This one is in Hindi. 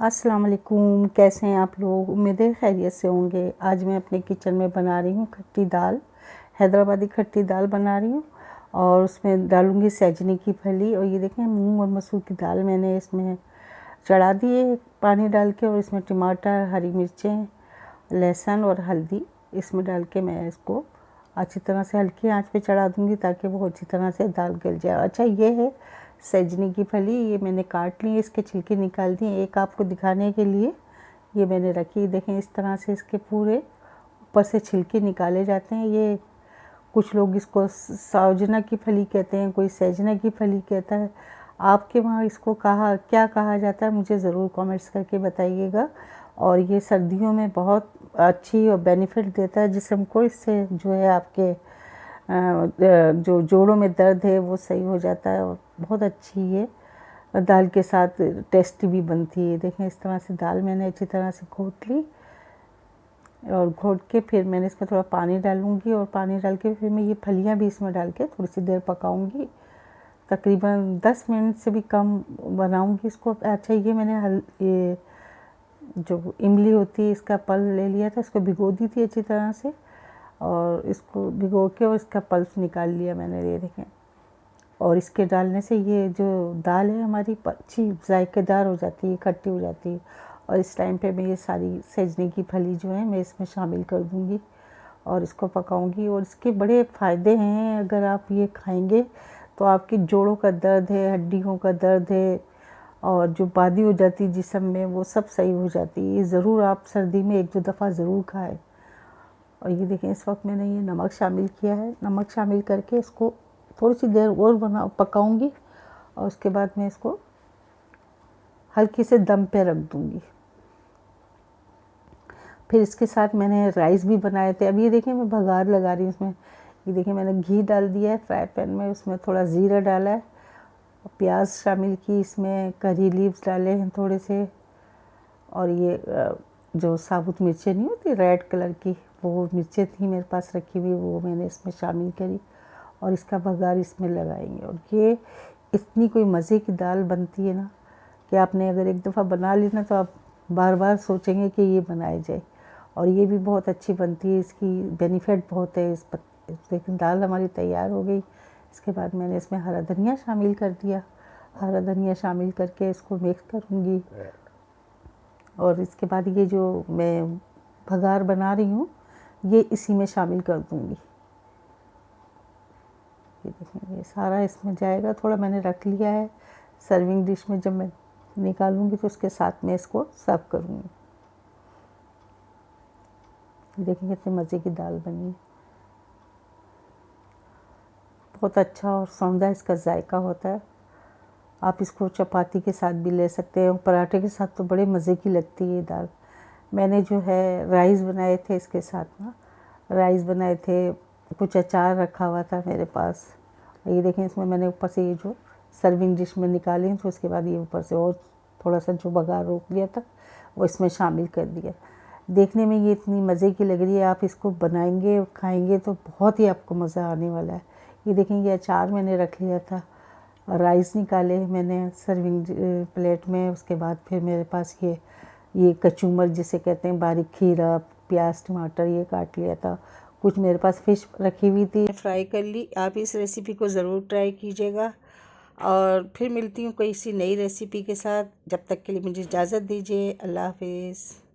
अस्सलाम वालेकुम। कैसे हैं आप लोग? उम्मीद है खैरियत से होंगे। आज मैं अपने किचन में बना रही हूँ खट्टी दाल, हैदराबादी खट्टी दाल बना रही हूँ और उसमें डालूँगी सजने की फली। और ये देखें, मूंग और मसूर की दाल मैंने इसमें चढ़ा दी है पानी डाल के, और इसमें टमाटर, हरी मिर्चें, लहसुन और हल्दी इसमें डाल के मैं इसको अच्छी तरह से हल्की आंच पे चढ़ा दूँगी ताकि वो अच्छी तरह से दाल गल जाए। अच्छा, ये है सजने की फली, ये मैंने काट ली, इसके छिलके निकाल दिए। एक आपको दिखाने के लिए ये मैंने रखी। देखें, इस तरह से इसके पूरे ऊपर से छिलके निकाले जाते हैं। ये कुछ लोग इसको सावजना की फली कहते हैं, कोई सजना की फली कहता है। आपके वहाँ इसको क्या कहा जाता है, मुझे ज़रूर कमेंट्स करके बताइएगा। और ये सर्दियों में बहुत अच्छी और बेनिफिट देता है जिस्म को। इससे जो है आपके जो जोड़ों में दर्द है वो सही हो जाता है, और बहुत अच्छी ये दाल के साथ टेस्टी भी बनती है। देखें, इस तरह से दाल मैंने अच्छी तरह से घोट ली, और घोट के फिर मैंने इसमें थोड़ा पानी डालूँगी, और पानी डाल के फिर मैं ये फलियाँ भी इसमें डाल के थोड़ी सी देर पकाऊँगी। तकरीबन 10 मिनट से भी कम बनाऊँगी इसको। अच्छा, ये मैंने ये जो इमली होती है इसका पल्प ले लिया था, इसको भिगो दी थी अच्छी तरह से, और इसको भिगो के और इसका पल्प निकाल लिया मैंने, ये देखें। और इसके डालने से ये जो दाल है हमारी अच्छी जायकेदार हो जाती है, खट्टी हो जाती है। और इस टाइम पे मैं ये सारी सजने की फली जो है मैं इसमें शामिल कर दूँगी और इसको पकाऊँगी। और इसके बड़े फ़ायदे हैं, अगर आप ये खाएँगे तो आपकी जोड़ों का दर्द है, हड्डियों का दर्द है, और जो बादी हो जाती है जिस्म में, वो सब सही हो जाती है। ये ज़रूर आप सर्दी में 1-2 दफ़ा ज़रूर खाएँ। और ये देखें, इस वक्त मैंने ये नमक शामिल किया है। नमक शामिल करके इसको थोड़ी सी देर और पकाऊंगी, और उसके बाद मैं इसको हल्की से दम पे रख दूंगी। फिर इसके साथ मैंने राइस भी बनाए थे। अब ये देखें, मैं बघार लगा रही हूँ इसमें। ये देखें, मैंने घी डाल दिया है फ्राई पैन में, उसमें थोड़ा ज़ीरा डाला है, प्याज शामिल की, इसमें करी लीव्स डाले हैं थोड़े से, और ये जो साबुत मिर्चें नहीं होती रेड कलर की, वो मिर्चें थी मेरे पास रखी हुई, वो मैंने इसमें शामिल करी, और इसका बघार इसमें लगाएंगे। और ये इतनी कोई मज़े की दाल बनती है ना कि आपने अगर एक दफ़ा बना ली ना तो आप बार बार सोचेंगे कि ये बनाई जाए। और ये भी बहुत अच्छी बनती है, इसकी बेनिफिट बहुत है। लेकिन दाल हमारी तैयार हो गई। इसके बाद मैंने इसमें हरा धनिया शामिल कर दिया। हरा धनिया शामिल करके इसको मिक्स करूँगी, और इसके बाद ये जो मैं बघार बना रही हूँ ये इसी में शामिल कर दूँगी। ये देखें, ये सारा इसमें जाएगा। थोड़ा मैंने रख लिया है सर्विंग डिश में, जब मैं निकालूंगी तो उसके साथ में इसको सर्व करूँगी। देखें कितने मज़े की दाल बनी है, बहुत अच्छा और सौंधा इसका जायका होता है। आप इसको चपाती के साथ भी ले सकते हैं, पराठे के साथ तो बड़े मज़े की लगती है ये दाल। मैंने जो है राइस बनाए थे इसके साथ ना, राइस बनाए थे, कुछ अचार रखा हुआ था मेरे पास। ये देखें, इसमें मैंने ऊपर से ये जो सर्विंग डिश में निकाली तो उसके बाद ये ऊपर से और थोड़ा सा जो बघार रोक लिया था वो इसमें शामिल कर दिया। देखने में ये इतनी मज़े की लग रही है, आप इसको बनाएंगे और खाएंगे तो बहुत ही आपको मज़ा आने वाला है। ये देखें, ये अचार मैंने रख लिया था, राइस निकाले मैंने सर्विंग प्लेट में। उसके बाद फिर मेरे पास ये कचूमर जिसे कहते हैं, बारीक खीरा, प्याज, टमाटर ये काट लिया था। कुछ मेरे पास फ़िश रखी हुई थी, फ्राई कर ली। आप इस रेसिपी को ज़रूर ट्राई कीजिएगा, और फिर मिलती हूँ कोई सी नई रेसिपी के साथ। जब तक के लिए मुझे इजाज़त दीजिए। अल्लाह हाफिज़।